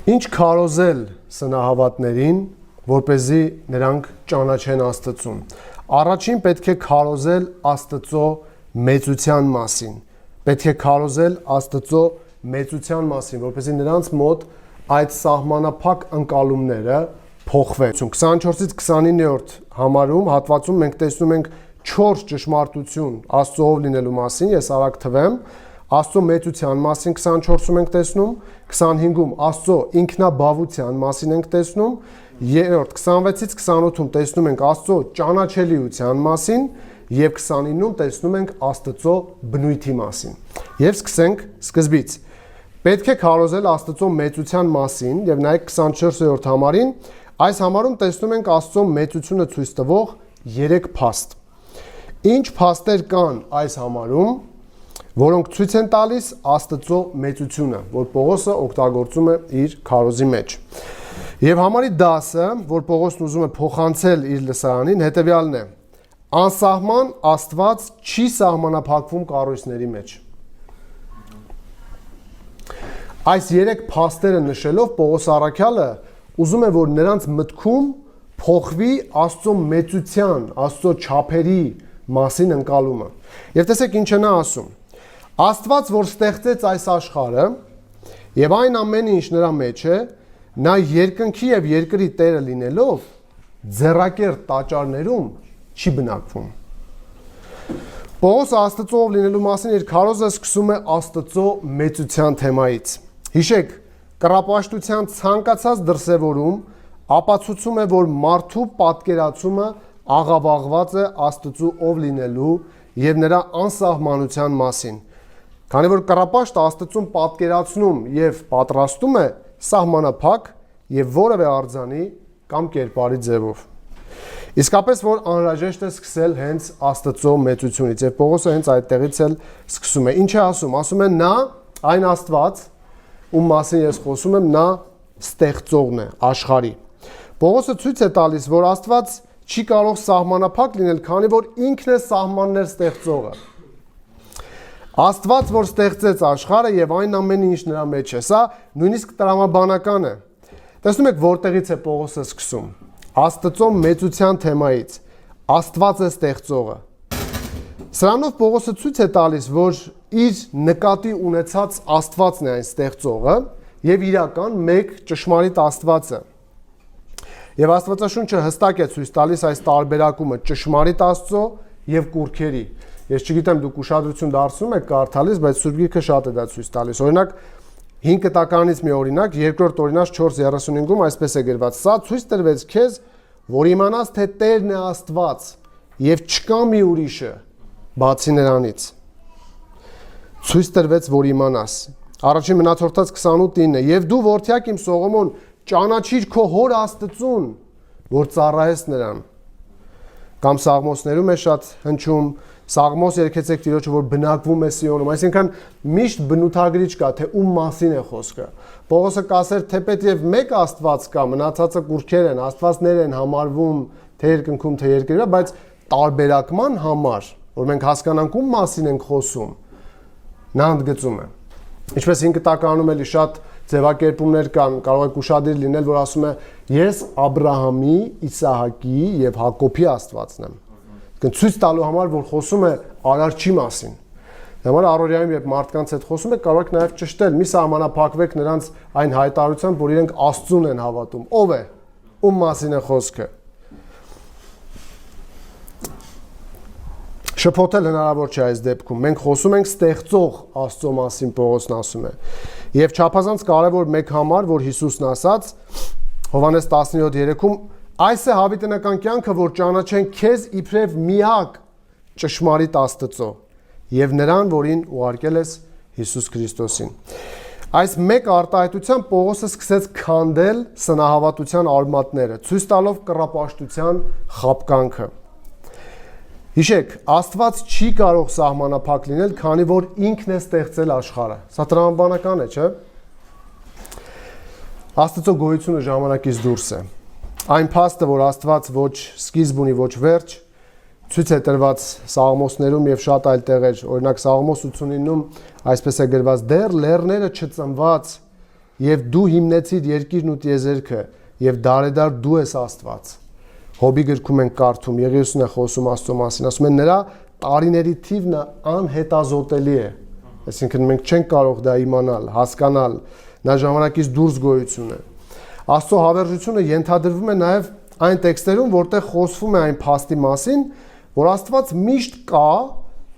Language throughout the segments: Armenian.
Ինչ քարոզել սնահավատներին, որպեսզի նրանք ճանաչեն Աստծուն։ Առաջին պետք է քարոզել Աստծո մեծության մասին։ Պետք է քարոզել Աստծո մեծության մասին, որպեսզի նրանց մոտ այդ սահմանափակ ընկալումները փոխվեն։ 24-ից 29-րդ համարում հատվածում մենք տեսնում ենք 4 ճշմարտություն Աստծոով լինելու մասին, ես արագ թվեմ, Աստծո մեծության մասին 24-ում ենք տեսնում, 25-ում Աստծո ինքնաբավության մասին ենք տեսնում, 26-ից 28-ում տեսնում ենք Աստծո ճանաչելիության մասին եւ 29-ում տեսնում ենք Աստծո բնույթի մասին։ Եվ սկսենք սկզբից։ Պետք է քարոզել Աստծո մեծության մասին եւ նայեք 24-րդ համարին, այս համարում տեսնում ենք Աստծո մեծությունը ցույց տվող 3 փաստ։ Ինչ փաստեր կան այս համարում, որոնք ցույց են տալիս Աստծո մեծությունը, որ Պողոսը օգտագործում է իր քարոզի մեջ։ Եվ համարի 10-ը, որ Պողոսն ուզում է փոխանցել իր լսարանին, հետևյալն է. անսահման Աստված չի սահմանափակվում կառույցների մեջ։ Այս 3 փաստերը նշելով Պողոս առաքյալը ուզում է, որ նրանց մտքում փոխվի Աստծո մեծության, Աստծո չափերի մասին ընկալումը։ Եվ տեսեք ինչ է նա ասում. Աստված, որ ստեղծեց այս աշխարհը եւ այն ամենը, ինչ նրա մեջ է, նա երկնքի եւ երկրի Տերը լինելով ձեռակերտ տաճարներում չի բնակվում։ Պողոսը Աստծոով լինելու մասին իր քարոզը սկսում է Աստծո մեծության թեմայից։ Հիշեք, կռապաշտության ցանկացած դրսևորում ապացուցում է, որ մարդու պատկերացումը աղավաղված է Աստծու ով լինելու եւ նրա անսահմանության մասին։ Քանի որ կռապաշտը Աստծուն պատկերացնում եւ պատրաստում է սահմանափակ եւ որևէ արձանի կամ կերպարի ձևով։ Իսկապես որ անհրաժեշտ է սկսել հենց Աստծո մեծությունից եւ Պողոսը հենց այդտեղից էլ սկսում է։ Ինչ է ասում։ Ասում է նա, այն Աստված, ում մասին ես խոսում եմ, նա ստեղծողն է աշխարհի։ Պողոսը ցույց է տալիս, որ Աստված չի կարող սահմանափակ լինել, քանի որ ինքն է սահմաններ ստեղծողը։ Աստված, որ ստեղծեց աշխարհը եւ այն ամենը, ինչ նրա մեջ է, սա նույնիսկ տրամաբանական է։ Տեսնում եք, որտեղից է Պողոսը սկսում։ Աստծո մեծության թեմայից։ Աստված է ստեղծողը։ Սրանով Պողոսը ցույց է տալիս, որ իր նկատի ունեցած Աստվածն է այն ստեղծողը եւ իրական մեկ ճշմարիտ Աստվածը։ Եվ Աստվածաշունչը հստակ է ցույց տալիս այս տարբերակումը ճշմարիտ Աստծո եւ կուռքերի։ Ես չգիտեմ դուք ուշադրություն դարձնում եք կարդալիս, բայց Սուրբ Գիրքը շատ է դա ցույց տալիս։ Օրինակ 5 կտականից մի օրինակ, 2-րդ օրինաց 4:35-ում այսպես է գրված. Սա ցույց տրվեց քեզ, որ իմանաս, թե Տերն է Աստված եւ չկա մի ուրիշը բացի նրանից։ Ցույց տրվեց, որ իմանաս։ Առաջին մնացորդաց 28:9 եւ դու որդյակ իմ Սողոմոն ճանաչիր քո հոր Աստծուն, որ ծառայես նրան։ Կամ Սաղմոսներում է շատ հնչում Սաղմոս երգեցեք Տիրոջը, որ բնակվում է Սիոնում, այսինքն միշտ բնութագրիչ կա, թե ում մասին է խոսքը։ Պողոսը կասեր, թեպետ եւ մեկ Աստված կա, մնացածը կուռքեր են, Աստվածներ են համարվում, թե երկնքում, թե երկրի վրա, բայց տարբերակման համար, որ մենք հասկանանք ում մասին ենք խոսում, նա ընդգծում է։ Ինչպես 5 տականում էլի շատ ձևակերպումներ կան, կարող եք ուշադիր լինել, որ ասում է ես Աբրահամի, Իսահակի եւ Հակոբի Աստվածն եմ։ Ցույց տալու համար, որ խոսում է արարչի մասին։ Դեմար առօրյայում երբ մարդկանց հետ խոսում եք, կարող եք նաեւ ճշտել, մի սահմանափակվեք նրանց այն հայտարարությամբ, որ իրենք Աստծուն են հավատում։ Ով է, ում մասին է խոսքը։ Շփոթել հնարավոր չէ այս դեպքում։ Մենք խոսում ենք ստեղծող Աստծո մասին, Պողոսն ասում է։ Եվ չափազանց կարևոր մեկ համար, որ Հիսուսն ասաց Հովհաննես 17:3-ում, այս է հավիտենական կյանքը, որ ճանաչեն քեզ իբրև միակ ճշմարիտ Աստծո եւ նրան, որին ուղարկել ես Հիսուս Քրիստոսին։ Այս մեկ արտահայտությամբ Պողոսը սկսեց քանդել սնահավատության արմատները, ցույց տալով կռապաշտության խաբկանքը։ Հիշեք, Աստված չի կարող սահմանափակ լինել, քանի որ ինքն է ստեղծել աշխարհը։ Սա տրամաբանական է, չէ՞։ Աստծո գոյությունը ժամանակից դուրս է։ Այն փաստը, որ Աստված ոչ սկիզբ ունի, ոչ վերջ, ցույց է տրված Սաղմոսներում եւ շատ այլ տեղեր։ Օրինակ Սաղմոս 89-ում այսպես է գրված. դեռ լեռները չծնված եւ դու հիմնեցիր երկիրն ու տիեզերքը եւ դարեդար դու ես Աստված։ Հոբի գրքում են կարդում, Եղիոսն է խոսում Աստծո մասին, ասում են նրա տարիների թիվն անհետազոտելի է։ Այսինքն մենք չենք կարող դա իմանալ, հասկանալ, նա ժամանակից դուրս գոյություն է։ Աստծո հավերժությունը ենթադրվում է նաև այն տեքստերում, որտեղ խոսվում է այն փաստի մասին, որ Աստված միշտ կա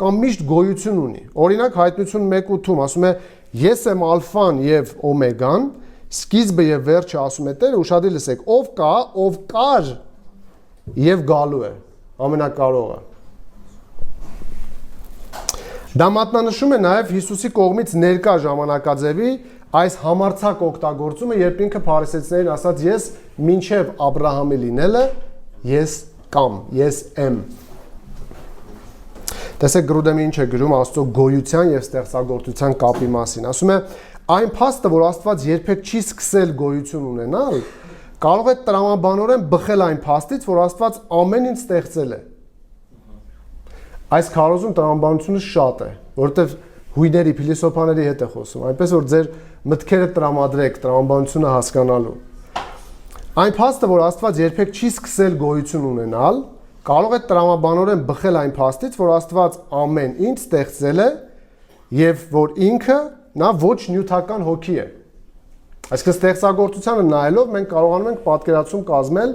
կամ միշտ գոյություն ունի։ Օրինակ Հայտնություն 1:8-ում ասում է. Ես եմ ալֆան եւ օմեգան, սկիզբը եւ վերջը, ասում է Տերը, ուշադիր լսեք, ով կա, ով կար եւ գալու է, ամենակարողը։ Դա մատնանշում է նաև Հիսուսի կողմից ներկա ժամանակաձևի այս համարձակ օգտագործումը, երբ ինքը փարիսեցիներին ասաց. ես մինչև Աբրահամի լինելը, ես կամ, ես եմ։ Տեսեք Գրուդեմը ինչ է գրում Աստծո գոյության եւ ստեղծագործության կապի մասին։ Ասում է. այն փաստը, որ Աստված երբեք չի սկսել գոյություն ունենալ, կարող է տրամաբանորեն բխել այն փաստից, որ Աստված ամեն ինչ ստեղծել է։ Այս քարոզում տրամաբանությունը շատ է, որովհետև հույների, փիլիսոփաների հետ է խոսում, այնպես որ ձեր մտքերը տրամադրեք տրամաբանությունը հասկանալու։ Այն փաստը, որ Աստված երբեք չի սկսել գոյություն ունենալ, կարող է տրամաբանորեն բխել այն փաստից, որ Աստված ամեն ինչ ստեղծել է եւ որ ինքը նա ոչ նյութական հոգի է։ Այսինքն ստեղծագործությանը նայելով մենք կարողանում ենք պատկերացում կազմել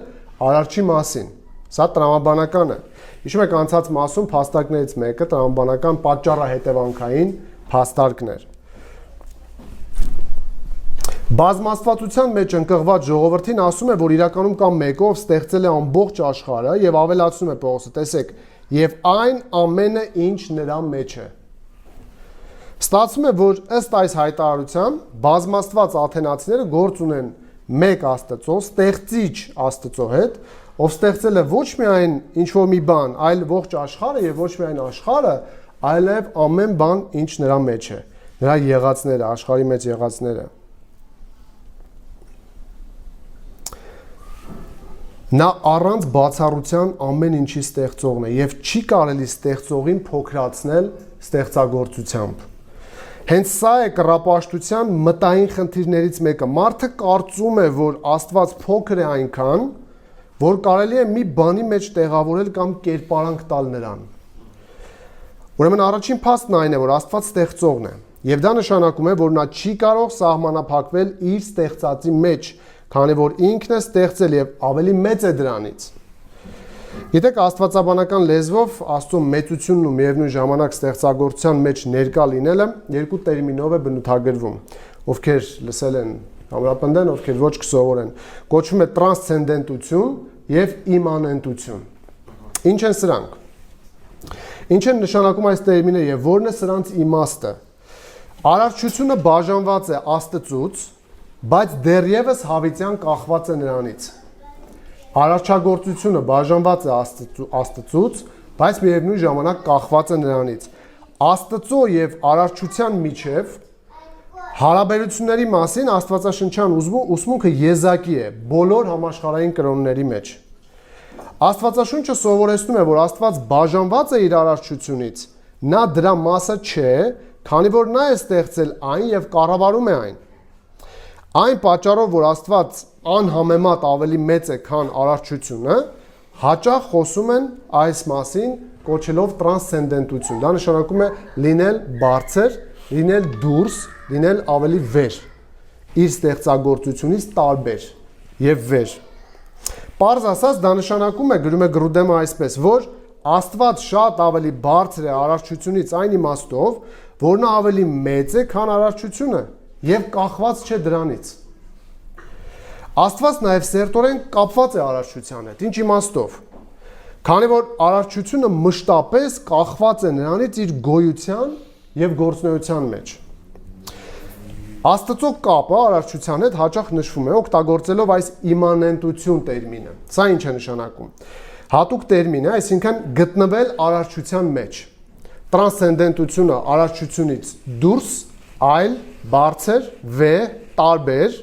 արարչի մասին։ Սա տրամաբանական է։ Հիշում եք անցած մասում փաստարկներից մեկը տրամաբանական պատճառահետևանքային փաստարկներ։ Բազմաստվածության մեջ ընկղված ժողովրդին ասում է, որ իրականում կա մեկը, ով ստեղծել է ամբողջ աշխարհը եւ ավելացնում է Պողոսը, տեսեք, եւ այն ամենը, ինչ նրա մեջ է։ Ստացվում է, որ ըստ այս հայտարարության բազմաստված աթենացիները գործ ունեն մեկ Աստծո, ստեղծիչ Աստծո հետ, ով ստեղծել է ոչ միայն ինչ-որ մի բան, այլ ողջ աշխարհը եւ ոչ միայն աշխարհը, այլև ամեն բան, ինչ նրա մեջ է, նրա եղածները, աշխարհի մեջ եղածները։ Նա առանց բացառության ամեն ինչի ստեղծողն է եւ չի կարելի ստեղծողին փոքրացնել ստեղծագործությամբ։ Հենց սա է կռապաշտության մտային խնդիրներից մեկը։ Մարդը կարծում է, որ Աստված փոքր է այնքան, որ կարելի է մի բանի մեջ տեղավորել կամ կերպարանք տալ նրան։ Ուրեմն առաջին փաստն այն է, որ Աստված ստեղծողն է, եւ դա նշանակում է, որ նա չի կարող սահմանափակվել իր ստեղծածի մեջ, քանի որ ինքն է ստեղծել եւ ավելի մեծ է դրանից։ Գիտեք, աստվածաբանական լեզվով Աստծո մեծությունն ու միևնույն ժամանակ ստեղծագործության մեջ ներկա լինելը երկու տերմինով է բնութագրվում, ովքեր լսել են ամրապնդեն, ովքեր ոչ կսովորեն, կոչվում է տրանսցենդենտություն եւ իմմանենտություն։ Ինչ են սրանք։ Ինչ են նշանակում այս տերմինը եւ որն է սրանց իմաստը։ Արարչությունը բաժանված է Աստծուց, բայց դեռևս հավիտյան կախված է նրանից։ Արարչագործությունը բաժանված է Աստծուց, բայց միևնույն ժամանակ կախված է նրանից։ Աստծո եւ արարչության միջև հարաբերությունների մասին Աստվածաշնչյան ուսմունքը եզակի է բոլոր համաշխարհային կրոնների մեջ։ Աստվածաշունչը սովորեցնում է, որ Աստված բաժանված է իր արարչությունից, նա դրա մասը չէ, քանի որ նա է ստեղծել այն եւ կառավարում է այն։ Այն պատճառով, որ Աստված անհամեմատ ավելի մեծ է, քան արարչությունը, հաճախ խոսում են այս մասին կոչելով տրանսցենդենտություն։ Դա նշանակում է լինել բարձր, լինել դուրս, լինել ավելի վեր, իր ստեղծագործությունից տարբեր եւ վեր։ Պարզ ասած, դա նշանակում է, գրում է Գրուդեմը այսպես, որ Աստված շատ ավելի բարձր է արարչությունից այն իմաստով, որ նա ավելի մեծ է, քան արարչությունը եւ կախված չէ դրանից։ Աստված նաեւ սերտորեն կապված է արարչության հետ, ինչ իմաստով։ Քանի որ արարչությունը մշտապես կախված է նրանից իր գոյության եւ գործունեության մեջ։ Աստծո կապը արարչության հետ հաճախ նշվում է օգտագործելով այս իմմանենտություն տերմինը։ Սա ինչ է նշանակում։ Հատուկ տերմին է, այսինքն գտնվել արարչության մեջ։ Տրանսցենդենտությունը արարչությունից դուրս, այլ բարձր, վեր, տարբեր,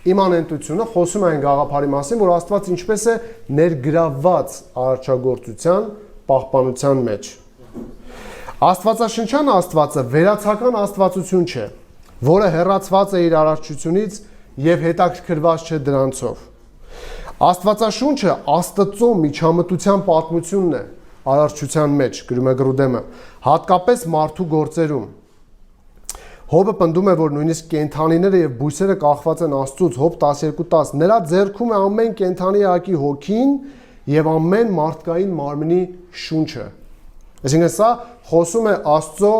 իմմանենտությունը խոսում է այն գաղափարի մասին, որ Աստված ինչպես է ներգրավված արարչագործության պահպանության մեջ։ Աստվածաշնչյան Աստվածը վերացական աստվածություն չէ, որը հեռացված է իր արարչությունից եւ հետաքրքրված չէ դրանցով։ Աստվածաշունչը Աստծո միջամտության պատմությունն է արարչության մեջ, գրում է Գրուդեմը, հատկապես մարդու գործերում։ Հոբը պնդում է, որ նույնիսկ կենդանիները եւ բույսերը կախված են Աստծուց, Հոբ 12:10, նրա ձեռքում է ամեն կենդանի ակի հոգին եւ ամեն մարդկային մարմնի շունչը։ Այսինքն սա խոսում է Աստծո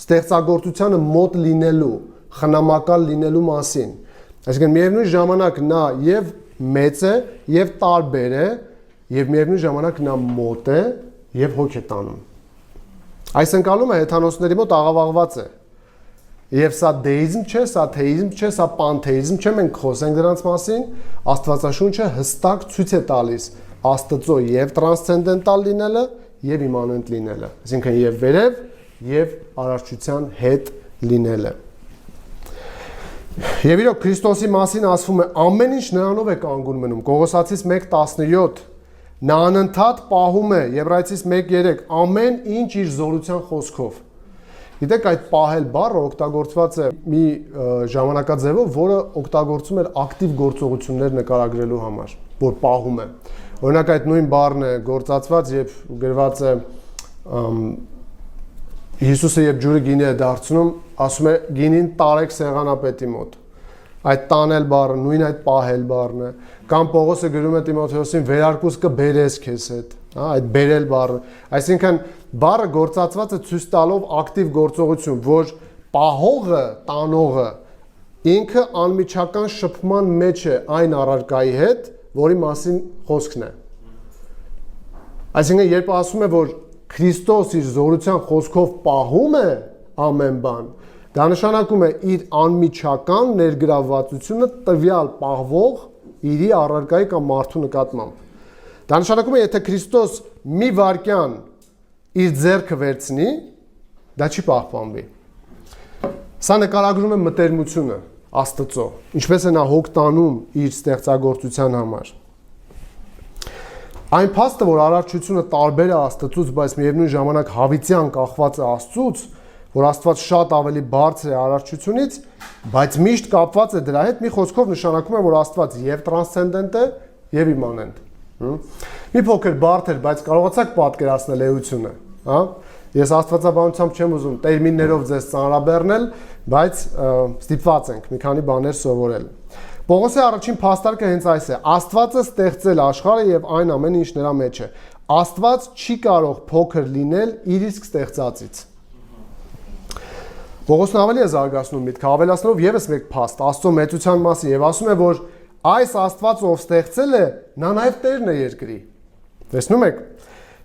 ստեղծագործությանը մոտ լինելու, խնամակալ լինելու մասին։ Այսինքն միևնույն ժամանակ նա եւ մեծ է եւ տարբեր է եւ միևնույն ժամանակ նա մոտ է եւ հոգ է տանում։ Այս ընկալումը հեթանոսների մոտ աղավաղված է։ Եվ սա դեիզմ չէ, սա թեիզմ չէ, սա պանթեիզմ չէ, մենք խոսենք դրանց մասին, Աստվածաշունչը հստակ ցույց է տալիս Աստծո եւ տրանսցենդենտալ լինելը եւ իմմանենտ լինելը, այսինքն եւ վերև եւ արարչության հետ լինելը։ Եվ իրոք Քրիստոսի մասին ասվում է ամեն ինչ նրանով է կանգուն մնում։ Կողոսացիս 1:17 նա անընդհատ պահում է, Եբրայեցիս 1:3 ամեն ինչ իր զորության խոսքով։ Գիտեք, այդ պահել բառը օգտագործված է մի ժամանակաձևով, որը օգտագործում էր ակտիվ գործողություններ նկարագրելու համար, որ պահում է։ Օրինակ այդ նույն բառն է գործածված եւ գրված է Հիսուսը երբ ջուրը գինի է դարձնում, ասում է գինին տարեք սեղանապետի մոտ։ Այդ տանել բառը նույն այդ պահել բառն է, կամ Պողոսը գրում է Տիմոթեոսին վերարկուս կբերես քեզ հետ, հա, այդ բերել բառը, այսինքն բառը գործածված է ցույց տալով ակտիվ գործողություն, որ պահողը, տանողը ինքը անմիջական շփման մեջ է այն առարկայի հետ, որի մասին խոսքն է։ Այսինքն երբ ասում է, որ Քրիստոս իր զորության խոսքով պահում է ամեն բան, դա նշանակում է իր անմիջական ներգրավվածությունը տվյալ պահվող իրի առարկայի կամ մարդու նկատմամբ։ Դա նշանակում է, եթե Քրիստոս մի վայրկյան իր ձեռքը վերցնի, դա չի պահպանվի։ Սա նկարագրում է մտերմությունը Աստծո, ինչպես է նա հոգ տանում իր ստեղծագործության համար։ Այն փաստը, որ արարչությունը տարբեր է Աստծուց, բայց միևնույն ժամանակ հավիտյան կախված է Աստծուց, որ Աստված շատ ավելի բարձր է արարչությունից, բայց միշտ կապված է դրա հետ, մի խոսքով նշանակում է, որ Աստված եւ տրանսցենդենտ է, եւ իմմանենտ։ Մի փոքր բարդ էր, բայց կարողացաք պատկերացնել էությունը, հա։ Ես աստվածաբանությամբ չեմ ուզում տերմիններով ձեզ ծանրաբեռնել, բայց ստիպված ենք մի քանի բաներ սովորել։ Պողոսի առաջին փաստարկը հենց այս է. Աստվածը ստեղծել աշխարհը եւ այն ամեն ինչ նրա մեջ է։ Աստված չի կարող փոքր լինել իր իսկ ստեղծածից։ Պողոսն ավելի է զարգացնում միտքը, ավելացնելով եւս մեկ փաստ Աստծո մեծության մասին եւ ասում է, որ այս Աստված ով ստեղծել է, նա նաեւ Տերն է երկրի։ Տեսնում եք։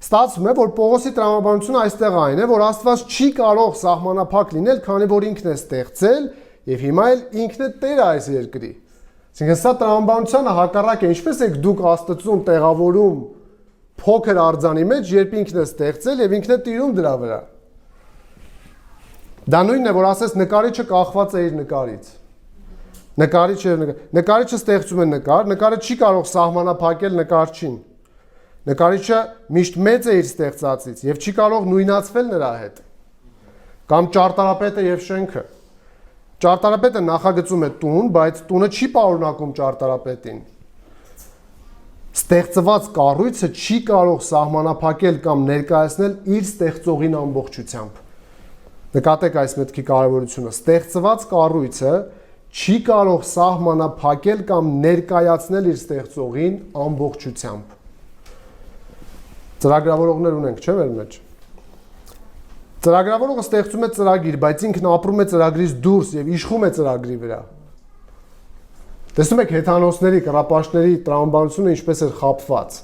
Ստացվում է, որ Պողոսի տրամաբանությունը այստեղ այն է, որ Աստված չի կարող սահմանափակ լինել, քանի որ ինքն է ստեղծել եւ հիմա էլ ինքն է Տերը այս երկրի։ Այսինքն սա տրամաբանությանը հակառակ է, ինչպես եք դուք Աստծուն տեղավորում փոքր արձանի մեջ, երբ ինքն է ստեղծել եւ ինքն է տիրում դրա վրա։ Դա նույնն է, որ ասես նկարիչը կախված է իր նկարից։ Նկարիչը ստեղծում է նկար, նկարը չի կարող սահմանափակել նկարչին։ Նկարիչը միշտ մեծ է իր ստեղծածից եւ չի կարող նույնացվել նրա հետ։ Կամ ճարտարապետը եւ շենքը։ Ճարտարապետը նախագծում է տուն, բայց տունը չի պարունակում ճարտարապետին։ Ստեղծված կառույցը չի կարող սահմանափակել կամ ներկայացնել իր ստեղծողին ամբողջությամբ։ Նկատեք այս մտքի կարևորությունը։ Ստեղծված կառույցը չի կարող սահմանափակել կամ ներկայացնել իր ստեղծողին ամբողջությամբ։ Ծրագրավորողներ ունենք, չէ՞ մեր մեջ։ Ծրագրավորողը ստեղծում է ծրագիր, բայց ինքն ապրում է ծրագրից դուրս եւ իշխում է ծրագրի վրա։ Տեսնում եք հեթանոսների, կռապաշտների տրամաբանությունը ինչպես էր խապված։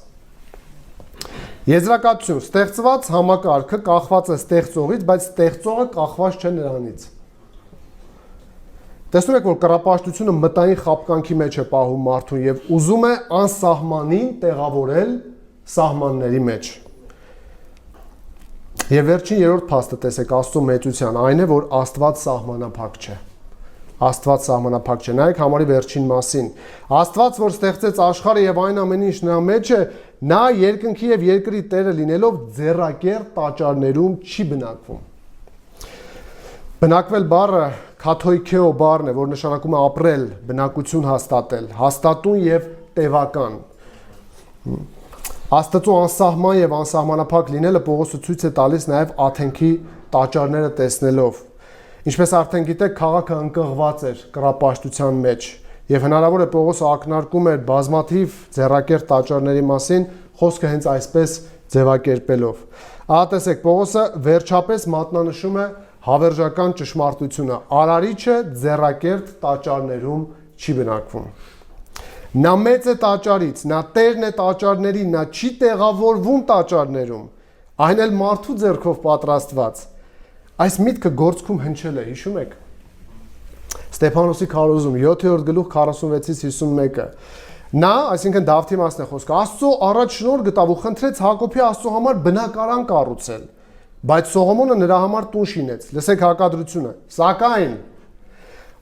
Եզրակացություն. ստեղծված համակարգը կախված է ստեղծողից, բայց ստեղծողը կախված չէ նրանից։ Տեսնում եք, որ կռապաշտությունը մտային խապկանքի մեջ է պահում մարդուն եւ ուզում է անսահմանին տեղավորել սահմանների մեջ։ Եվ վերջին երրորդ փաստը տեսեք Աստծո մեծության, այն է, որ Աստված սահմանափակ չէ։ Աստված սահմանափակ չէ։ Նայեք համարի վերջին մասին։ Աստված, որ ստեղծեց աշխարհը եւ այն ամեն ինչ նրա մեջ է, նա երկնքի եւ երկրի Տերը լինելով ձեռակեր տաճարներում չի բնակվում։ Բնակվել բառը Քաթոյքեո բառն է, որ նշանակում է ապրել, բնակություն հաստատել, հաստատուն եւ տևական։ Աստծո անսահման եւ անսահմանափակ լինելը Պողոսը ցույց է տալիս նաեւ Աթենքի տաճարները տեսնելով։ Ինչպես արդեն գիտեք, քաղաքը ընկղված էր կռապաշտության մեջ եւ հնարավոր է Պողոսը ակնարկում էր բազմաթիվ ձեռակերտ տաճարների մասին, խոսքը հենց այսպես ձևակերպելով։ Ահա տեսեք, Պողոսը վերջապես մատնանշում է հավերժական ճշմարտությունը։ Արարիչը ձեռակերտ տաճարներում չի բնակվում։ Նա մեծ է տաճարից, նա տերն է տաճարների, նա չի տեղավորվում տաճարներում, այն էլ մարդու ձեռքով պատրաստված։ Այս միտքը գործքում հնչել է, հիշում եք։ Ստեփանոսի քարոզում 7-րդ գլուխ 46-ից 51-ը։ Նա, այսինքն Դավթի մասն է խոսքը, Աստծո առաջ շնորհ գտավ ու խնդրեց Հակոբի Աստծո համար բնակարան կառուցել, բայց Սողոմոնը նրա համար տուն շինեց։ Լսեք հակադրությունը։ Սակայն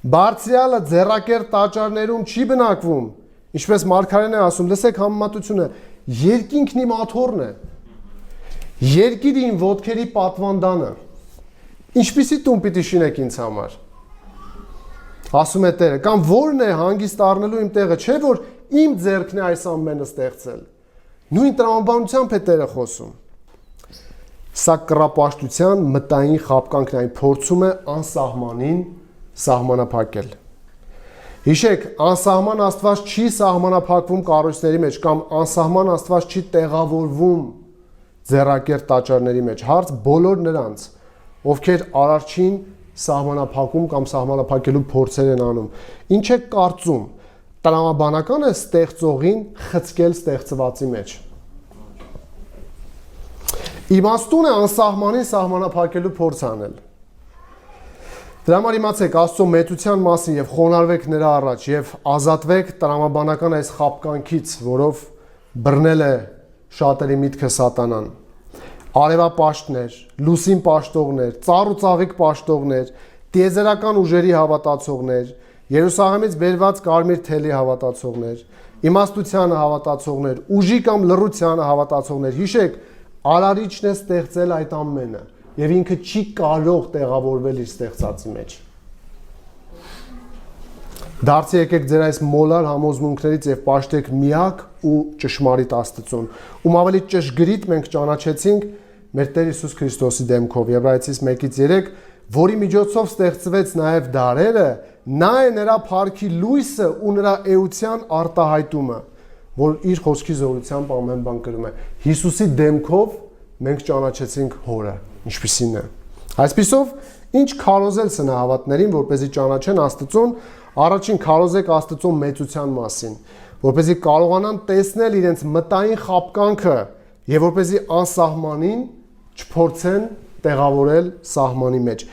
Բարձրյալը ձեռակերտ տաճարներում չի բնակվում, ինչպես Մարգարեն է ասում, լսեք համեմատությունը, երկինքն իմ աթոռն է, երկիրը իմ ոտքերի պատվանդանը։ Ինչպիսի տուն պիտի շինեք ինձ համար։ Ասում է Տերը, կամ որն է հանգիստ առնելու իմ տեղը, չէ որ իմ ձեռքն է այս ամենը ստեղծել։ Նույն տրամաբանությամբ է Տերը խոսում։ Սա կռապաշտության մտային խաբկանքն այն փորձում է անսահմանին սահմանափակել։ Հիշեք, անսահման Աստված չի սահմանափակվում կառույցների մեջ կամ անսահման Աստված չի տեղավորվում ձեռակերտ տաճարների մեջ։ Հարց բոլոր նրանց, ովքեր արարչին սահմանափակում կամ սահմանափակելու փորձեր են անում։ Ինչ է կարծում, տրամաբանական է ստեղծողին խցկել ստեղծվածի մեջ։ Իմաստուն է անսահմանին սահմանափակելու փորձ անել։ Դրա համար իմացեք Աստծո մեծության մասին եւ խոնարհվեք նրա առաջ եւ ազատվեք տրամաբանական այս խաբկանքից, որով բռնել է շատերի միտքը սատանան։ Արևապաշտներ, լուսին պաշտողներ, ծառ ու ծաղիկ պաշտողներ, տիեզերական ուժերի հավատացողներ, Երուսաղեմից բերված կարմիր թելի հավատացողներ, իմաստությանը հավատացողներ, ուժի կամ լռությանը հավատացողներ։ Հիշեք, Արարիչն է ստեղծել այդ ամենը եւ ինքը չի կարող տեղավորվել իր ստեղծածի մեջ։ Դարձի եկեք ձեր այս մոլար համոզմունքներից եւ պաշտեք միակ ու ճշմարիտ Աստծուն, ում ավելի ճշգրիտ մենք ճանաչեցինք մեր Տեր Հիսուս Քրիստոսի դեմքով, Եբրայեցիս 1-3, որի միջոցով ստեղծվեց նաեւ դարերը, նա է նրա փառքի լույսը ու նրա էության արտահայտումը, որ իր խոսքի զորությամբ ամեն բան կրում է։ Հիսուսի դեմքով մենք ճանաչեցինք Հորը, ինչպիսին է։ Այսպիսով, ինչ քարոզել սնահավատներին, որպեսզի ճանաչեն Աստծուն, առաջին քարոզեք Աստծո մեծության մասին, որպեսզի կարողանան տեսնել իրենց մտային խաբկանքը եւ որպեսզի անսահմանին չփորձեն տեղավորել սահմանի մեջ։